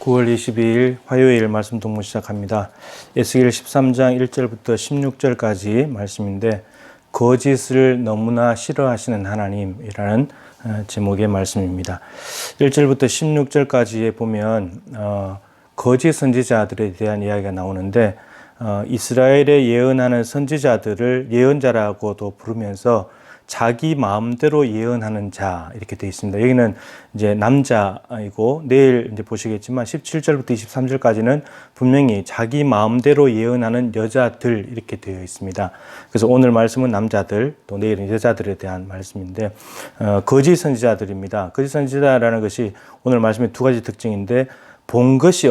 9월 22일 화요일 말씀 동무 시작합니다. 에스겔 13장 1절부터 16절까지 말씀인데 거짓을 너무나 싫어하시는 하나님이라는 제목의 말씀입니다. 1절부터 16절까지에 보면 거짓 선지자들에 대한 이야기가 나오는데 이스라엘에 예언하는 선지자들을 예언자라고도 부르면서 자기 마음대로 예언하는 자 이렇게 되어 있습니다. 여기는 이제 남자이고 내일 이제 보시겠지만 17절부터 23절까지는 분명히 자기 마음대로 예언하는 여자들 이렇게 되어 있습니다. 그래서 오늘 말씀은 남자들 또 내일은 여자들에 대한 말씀인데 거짓 선지자들입니다. 거짓 선지자라는 것이 오늘 말씀의 두 가지 특징인데 본 것이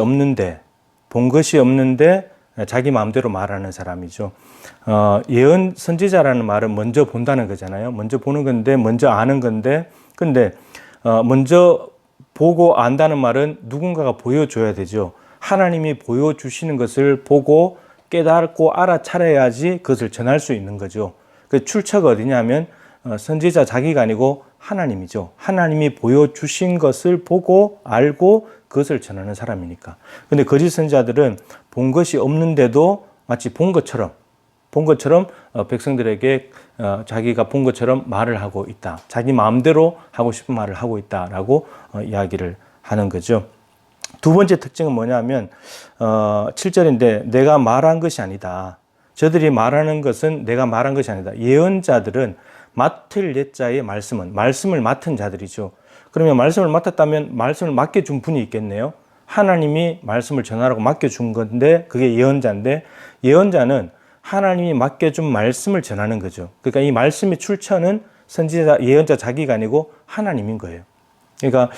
없는데 자기 마음대로 말하는 사람이죠. 예언 선지자라는 말은 먼저 본다는 거잖아요. 먼저 보는 건데, 먼저 아는 건데, 근데 먼저 보고 안다는 말은 누군가가 보여줘야 되죠. 하나님이 보여주시는 것을 보고 깨닫고 알아차려야지 그것을 전할 수 있는 거죠. 그 출처가 어디냐면 선지자 자기가 아니고 하나님이죠. 하나님이 보여주신 것을 보고 알고 그것을 전하는 사람이니까. 근데 거짓 선지자들은 본 것이 없는데도 마치 본 것처럼 백성들에게 자기가 본 것처럼 말을 하고 있다. 자기 마음대로 하고 싶은 말을 하고 있다라고 이야기를 하는 거죠. 두 번째 특징은 뭐냐면 7절인데 내가 말한 것이 아니다. 저들이 말하는 것은 내가 말한 것이 아니다. 예언자들은 맡을 예자의 말씀을 맡은 자들이죠. 그러면 말씀을 맡았다면 말씀을 맡겨준 분이 있겠네요. 하나님이 말씀을 전하라고 맡겨준 건데 그게 예언자인데 예언자는 하나님이 맡겨준 말씀을 전하는 거죠. 그러니까 이 말씀의 출처는 선지자, 예언자 자기가 아니고 하나님인 거예요. 그러니까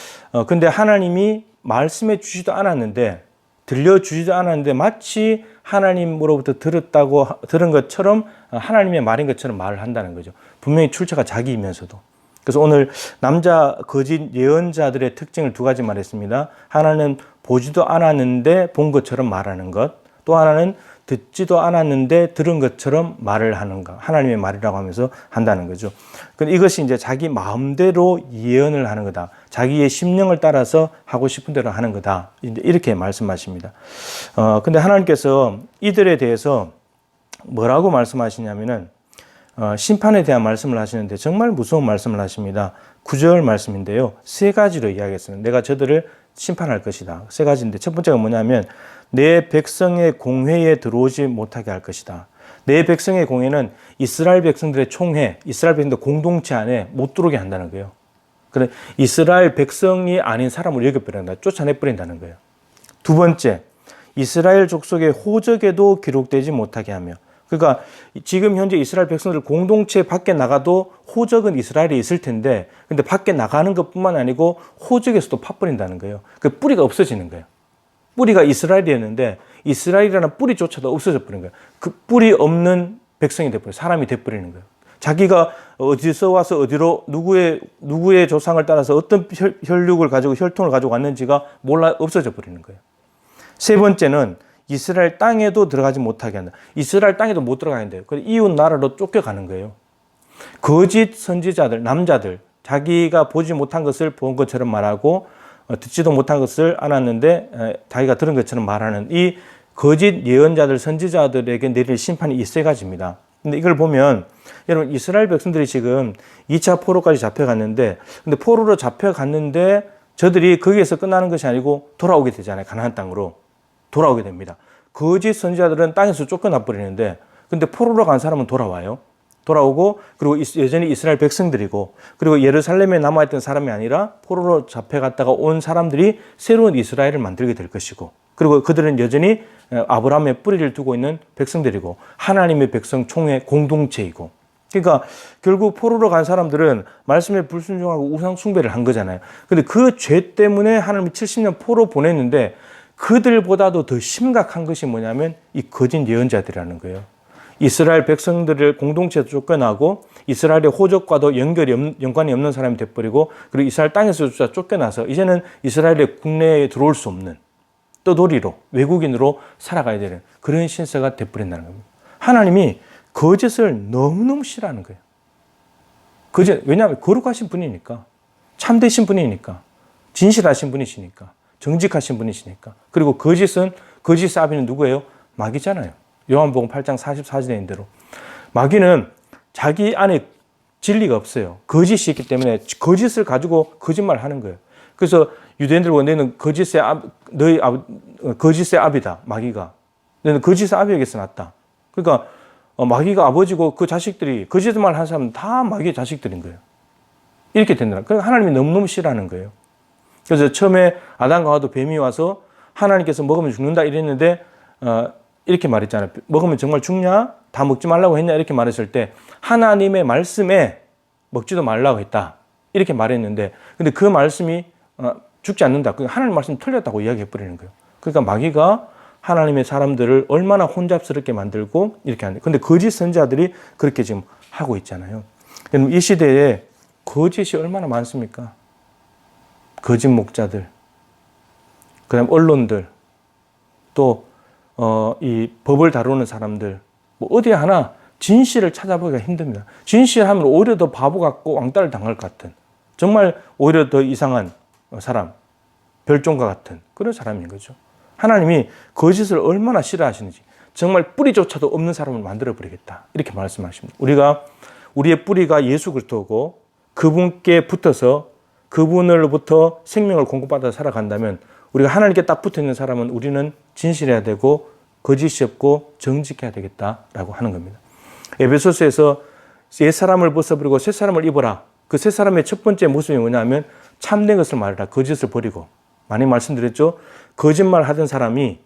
근데 하나님이 말씀해 주지도 않았는데 들려주지도 않았는데 마치 하나님으로부터 들은 것처럼 하나님의 말인 것처럼 말을 한다는 거죠. 분명히 출처가 자기이면서도. 그래서 오늘 남자 거짓 예언자들의 특징을 두 가지 말했습니다. 하나는 보지도 않았는데 본 것처럼 말하는 것. 또 하나는 듣지도 않았는데 들은 것처럼 말을 하는 것. 하나님의 말이라고 하면서 한다는 거죠. 이것이 이제 자기 마음대로 예언을 하는 거다. 자기의 심령을 따라서 하고 싶은 대로 하는 거다. 이렇게 말씀하십니다. 근데 하나님께서 이들에 대해서 뭐라고 말씀하시냐면은 심판에 대한 말씀을 하시는데 정말 무서운 말씀을 하십니다. 9절 말씀인데요. 세 가지로 이야기했습니다. 내가 저들을 심판할 것이다. 세 가지인데 첫 번째가 뭐냐면 내 백성의 공회에 들어오지 못하게 할 것이다. 내 백성의 공회는 이스라엘 백성들의 총회, 이스라엘 백성들 공동체 안에 못 들어오게 한다는 거예요. 그래 이스라엘 백성이 아닌 사람을 여겨버린다. 쫓아내버린다는 거예요. 두 번째, 이스라엘 족속의 호적에도 기록되지 못하게 하며 그러니까 지금 현재 이스라엘 백성들 공동체 밖에 나가도 호적은 이스라엘에 있을 텐데 근데 밖에 나가는 것뿐만 아니고 호적에서도 파버린다는 거예요. 그 뿌리가 없어지는 거예요. 뿌리가 이스라엘이었는데 이스라엘이라는 뿌리조차도 없어져 버린 거예요. 그 뿌리 없는 백성이 돼버려요. 사람이 돼버리는 거예요. 자기가 어디서 와서 어디로 누구의 조상을 따라서 어떤 혈통을 가지고 왔는지가 없어져 버리는 거예요. 세 번째는 이스라엘 땅에도 들어가지 못하게 한다. 이스라엘 땅에도 못 들어가야 돼요. 그래서 이웃 나라로 쫓겨가는 거예요. 거짓 선지자들, 남자들, 자기가 보지 못한 것을 본 것처럼 말하고 듣지도 못한 것을 알았는데 자기가 들은 것처럼 말하는 이 거짓 예언자들, 선지자들에게 내릴 심판이 이 세 가지입니다. 근데 이걸 보면 여러분 이스라엘 백성들이 지금 2차 포로까지 잡혀갔는데 근데 포로로 잡혀갔는데 저들이 거기에서 끝나는 것이 아니고 돌아오게 되잖아요. 가나안 땅으로. 돌아오게 됩니다. 거짓 선지자들은 땅에서 쫓겨나 버리는데 근데 포로로 간 사람은 돌아와요. 돌아오고 그리고 여전히 이스라엘 백성들이고 그리고 예루살렘에 남아있던 사람이 아니라 포로로 잡혀갔다가 온 사람들이 새로운 이스라엘을 만들게 될 것이고 그리고 그들은 여전히 아브라함의 뿌리를 두고 있는 백성들이고 하나님의 백성 총회 공동체이고 그러니까 결국 포로로 간 사람들은 말씀에 불순종하고 우상 숭배를 한 거잖아요. 근데 그 죄 때문에 하나님이 70년 포로 보냈는데 그들보다도 더 심각한 것이 뭐냐면 이 거짓 예언자들이라는 거예요. 이스라엘 백성들을 공동체에서 쫓겨나고 이스라엘의 호적과도 연관이 없는 사람이 돼버리고 그리고 이스라엘 땅에서 쫓겨나서 이제는 이스라엘의 국내에 들어올 수 없는 떠돌이로 외국인으로 살아가야 되는 그런 신세가 돼버린다는 겁니다. 하나님이 거짓을 너무너무 싫어하는 거예요. 왜냐하면 거룩하신 분이니까 참되신 분이니까 진실하신 분이시니까 정직하신 분이시니까. 그리고 거짓은, 거짓의 아비는 누구예요? 마귀잖아요. 요한복음 8장 44절에 있는 대로. 마귀는 자기 안에 진리가 없어요. 거짓이 있기 때문에 거짓을 가지고 거짓말을 하는 거예요. 그래서 유대인들 보고 너는 거짓의 아비다. 마귀가. 너는 거짓의 아비에게서 났다. 그러니까 마귀가 아버지고 그 자식들이 거짓말 하는 사람은 다 마귀의 자식들인 거예요. 이렇게 된다. 그러니까 하나님이 너무너무 싫어하는 거예요. 그래서 처음에 아담과 하와도 뱀이 와서 하나님께서 먹으면 죽는다 이랬는데 이렇게 말했잖아요. 먹으면 정말 죽냐? 다 먹지 말라고 했냐? 이렇게 말했을 때 하나님의 말씀에 먹지도 말라고 했다. 이렇게 말했는데 근데 그 말씀이 죽지 않는다. 하나님 말씀이 틀렸다고 이야기해 버리는 거예요. 그러니까 마귀가 하나님의 사람들을 얼마나 혼잡스럽게 만들고 이렇게 하는데 근데 거짓 선지자들이 그렇게 지금 하고 있잖아요. 이 시대에 거짓이 얼마나 많습니까? 거짓 목자들, 그다음 언론들, 또 이 법을 다루는 사람들, 뭐 어디 하나 진실을 찾아보기가 힘듭니다. 진실하면 오히려 더 바보 같고 왕따를 당할 것 같은, 정말 오히려 더 이상한 사람, 별종과 같은 그런 사람인 거죠. 하나님이 거짓을 얼마나 싫어하시는지, 정말 뿌리조차도 없는 사람을 만들어버리겠다 이렇게 말씀하십니다. 우리의 뿌리가 예수 그리스도고 그분께 붙어서 그분으로부터 생명을 공급받아 살아간다면 우리가 하나님께 딱 붙어 있는 사람은 우리는 진실해야 되고 거짓이 없고 정직해야 되겠다라고 하는 겁니다. 에베소서에서 옛사람을 벗어버리고 새사람을 입어라. 그 새사람의 첫 번째 모습이 뭐냐면 참된 것을 말해라. 거짓을 버리고. 많이 말씀드렸죠. 거짓말 하던 사람이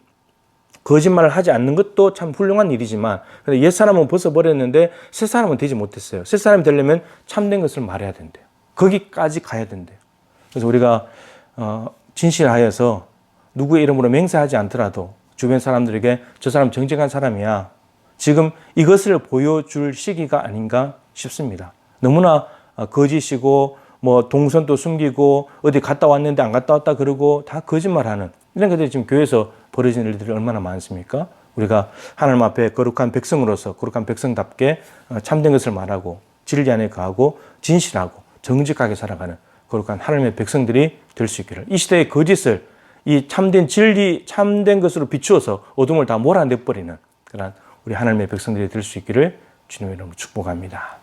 거짓말을 하지 않는 것도 참 훌륭한 일이지만 옛사람은 벗어버렸는데 새사람은 되지 못했어요. 새사람이 되려면 참된 것을 말해야 된대요. 거기까지 가야 된대요. 그래서 우리가 진실하여서 누구의 이름으로 맹세하지 않더라도 주변 사람들에게 저 사람 정직한 사람이야. 지금 이것을 보여줄 시기가 아닌가 싶습니다. 너무나 거짓이고 뭐 동선도 숨기고 어디 갔다 왔는데 안 갔다 왔다 그러고 다 거짓말하는 이런 것들이 지금 교회에서 벌어지는 일들이 얼마나 많습니까? 우리가 하나님 앞에 거룩한 백성으로서 거룩한 백성답게 참된 것을 말하고 진리 안에 거하고 진실하고 정직하게 살아가는 거룩한 하나님의 백성들이 될 수 있기를. 이 시대의 거짓을 이 참된 진리, 참된 것으로 비추어서 어둠을 다 몰아내버리는 그런 우리 하나님의 백성들이 될 수 있기를 주님의 이름으로 축복합니다.